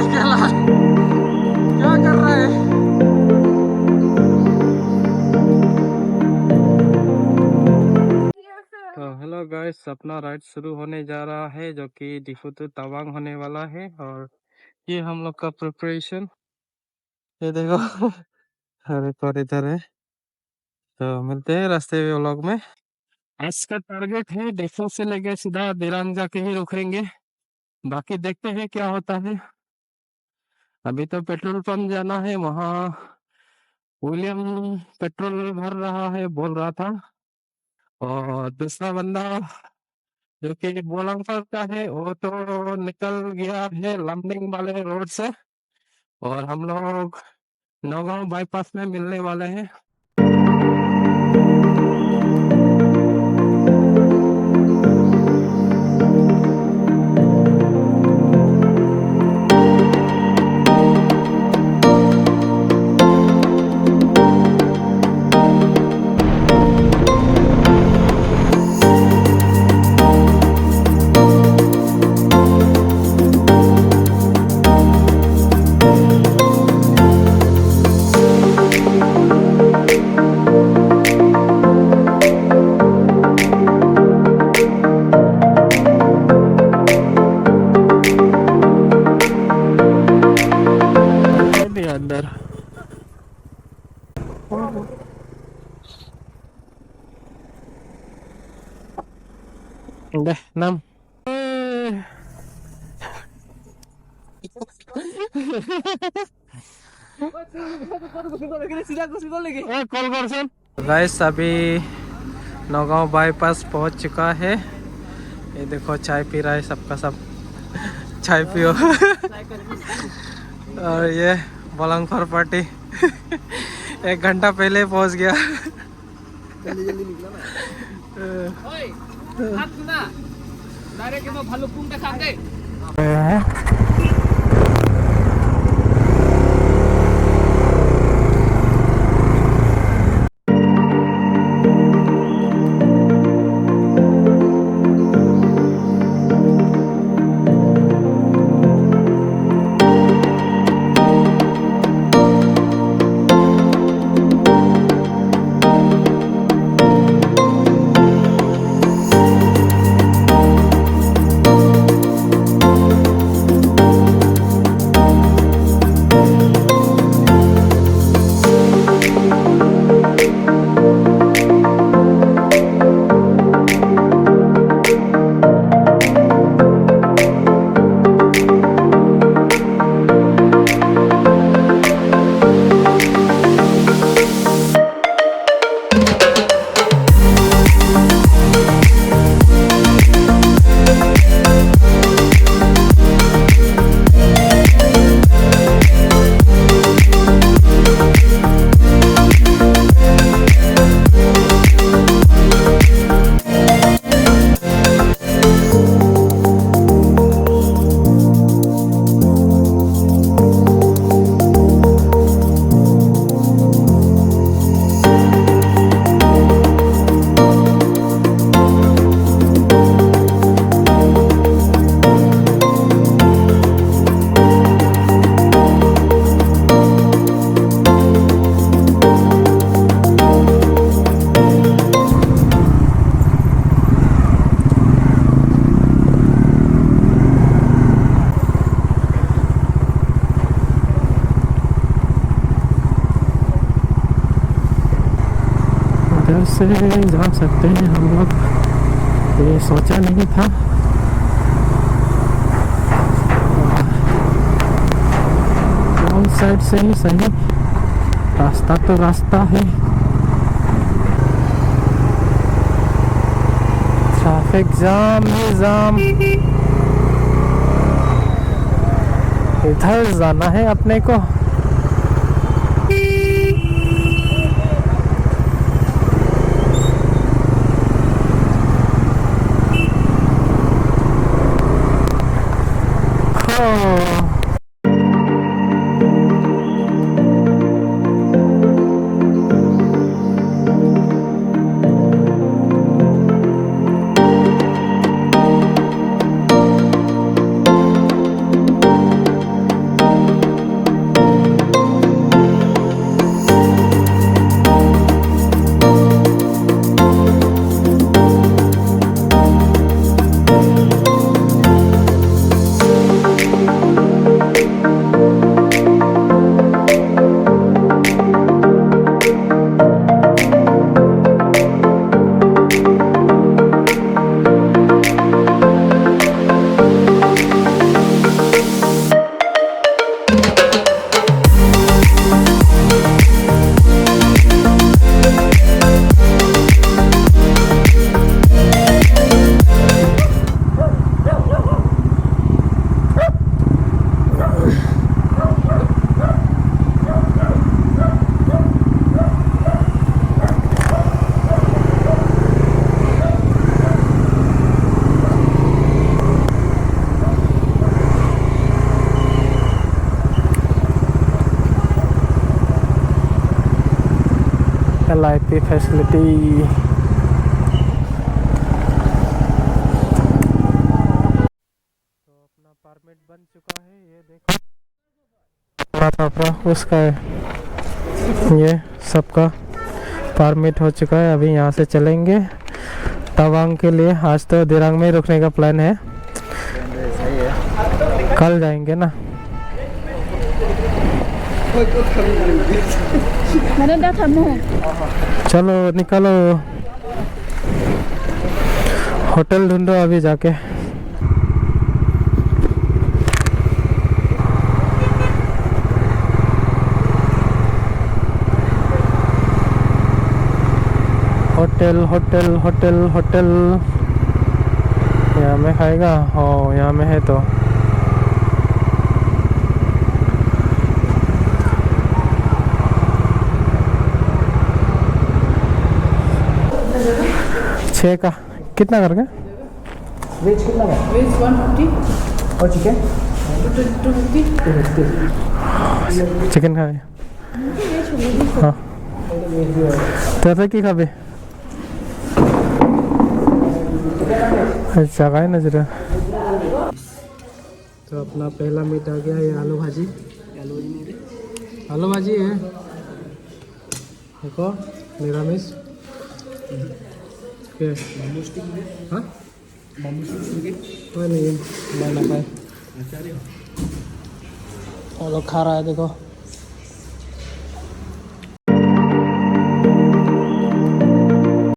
अकेला क्या कर रहा है। तो हेलो गाइस, अपना राइड शुरू होने जा रहा है जो कि डिफू टू तवांग होने वाला है। और ये हम लोग का प्रिपरेशन, ये देखो। हर एक और इधर है। तो मिलते हैं रास्ते में व्लॉग में। आज का टारगेट है डिफू से लेके सीधा दिरांग जाके ही रुकेंगे, बाकी देखते हैं क्या होता है। अभी तो पेट्रोल पंप जाना है, वहाँ विलियम पेट्रोल भर रहा है बोल रहा था। और दूसरा बंदा जो कि बोलंगफर का है वो तो निकल गया है लमडिंग वाले रोड से। और हम लोग नौगांव बाईपास में मिलने वाले हैं। अंदर deh 6 कॉल कर गाइस, अभी नौगांव बाईपास पहुंच चुका है। ये देखो चाय पी रहा है सबका सब। चाय पियो। और ये बोलंगफर पार्टी 1 घंटा पहले पहुंच गया। जल्दी जल्दी निकला ना। ओए, हाथ ना डायरेक्ट में भालुकपुंग दिखा दे। इधर से जा सकते हैं हम लोग, ये सोचा नहीं था। रॉन्ग साइड से ही सही, रास्ता तो रास्ता है। ट्रैफिक जाम ही जाम। इधर जाना है अपने को। LIP facility. तो अपना परमिट बन चुका है, ये देखो पापा उसका है, ये सबका परमिट हो चुका है। अभी यहाँ से चलेंगे तवांग के लिए। आज तो दिरांग में रुकने का प्लान है, सही है। कल जाएंगे ना। चलो निकलो, होटल ढूंढो अभी जाके। होटल होटल होटल होटल यहाँ में खाएगा। हो यहाँ में है तो छः का कितना करके? वेज कितना है? वेज 150 और चिकन? 250 चिकन खाए। हाँ तो की खाबे? अच्छा खाए ना जरा। तो अपना पहला मीट आ गया, ये आलू भाजी। आलू भाजी है देखो, निरामिष हाँ कोई नहीं, मैं ना खाए। वो लोग खा रहा है देखो।